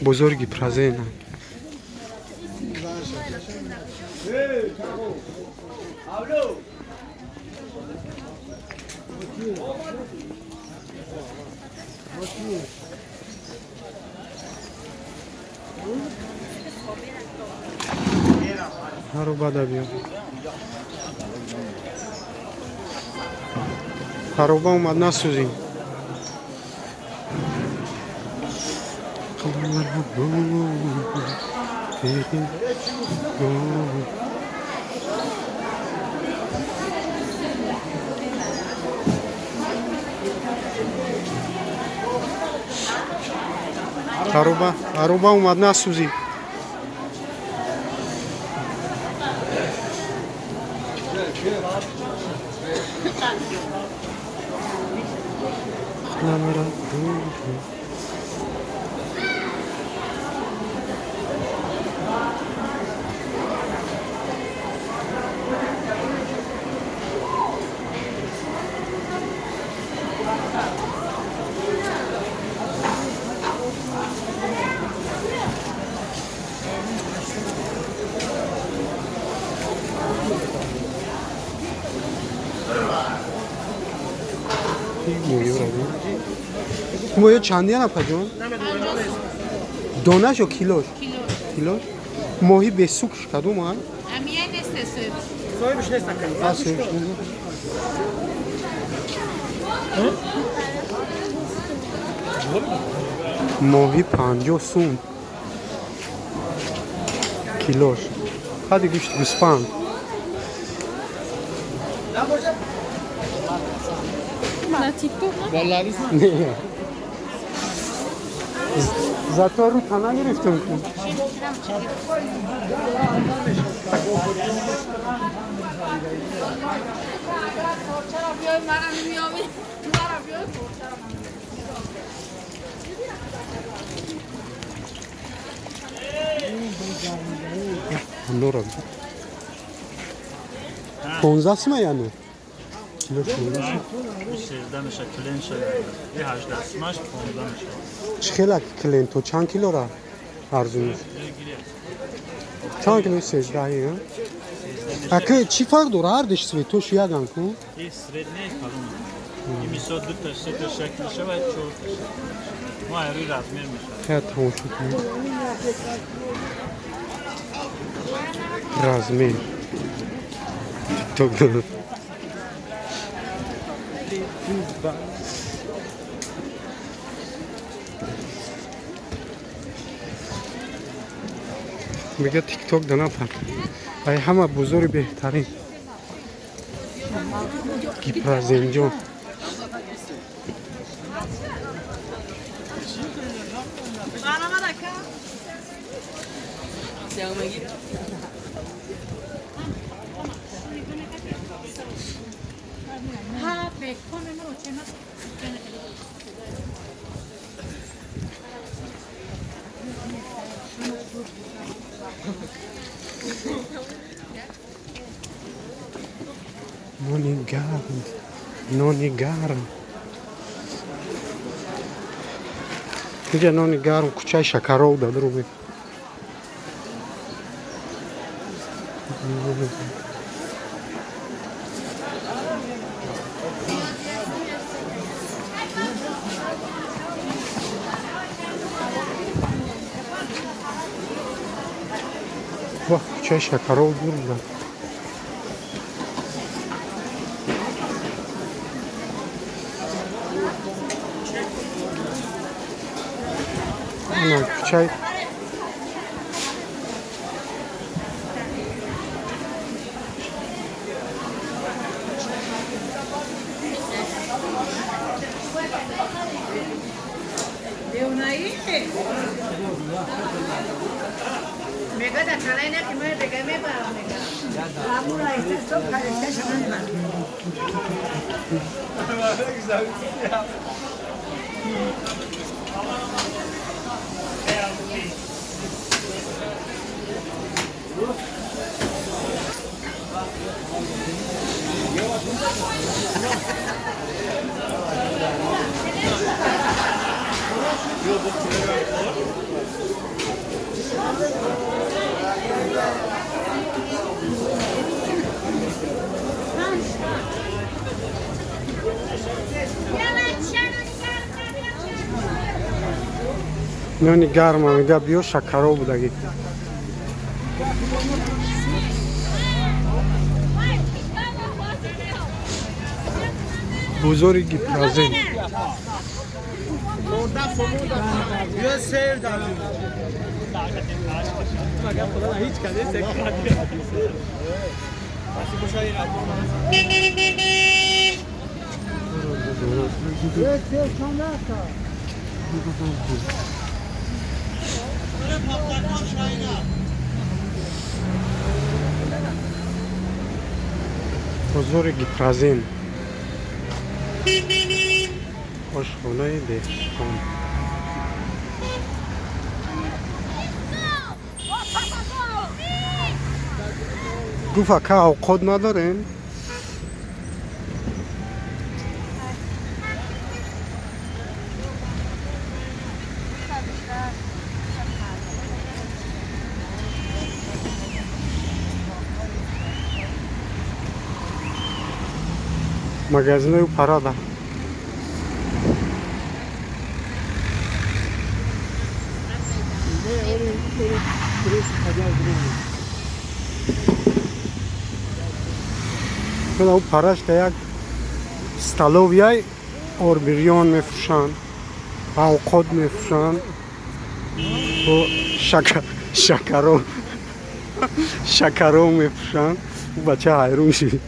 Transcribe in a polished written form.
بزرگی پرزینه. هرو بادا بیا. هرو با اومد نسوزیم. Аруба اومد نسوزی. مویو چندی هست پجون؟ دانش و کیلوش؟ کیلوش؟ ماهی به سوکش کدوم هست؟ امیه نیست سویب سویبش نیست کنیم ماهی 50 سون کیلوش. هادی گوشت گوسفند. نه تیک توک والله نیست نه زاتو رو تنها گرفتم کن. نورم 15 سیمه یعنی کیلوش 15 13 میشه کلین شده یه 18 سیمش 15 میشه چه خیلی کلین تو چند کیلو را ارزو میشه چند کیلو 13 ها اگه چی فرق داره هر دش سوی تو شو یادم کن این سرید نیست کلون این میشه دو تا سه تا شکل شه و 4 تا ما هری رزمیر میشه خیلی تموم شد رزمیر تو گل میگه تیک توک دو نفر ای همه بزرگ بهترین گیپرازنجان نانی گرم میگه نانی گرم کوچه شکرو داده رو بید واه کوچه شکرو دور بودن کوچه Yok bu نانی گرمه میگه بیا شکرها بودگی بزرگی پرازه بیا سیر دارم مگر خدا هیچ کسی سکرات باشه خوشحالی بزرگی پرازین آشخانه دهقان گفت که اوقات ندارین магазин у парада او параш да як столовияи орбирион мефурӯшанд овқот мефурӯшанд бо шакаро мефурӯшанд бача ҳайрон шид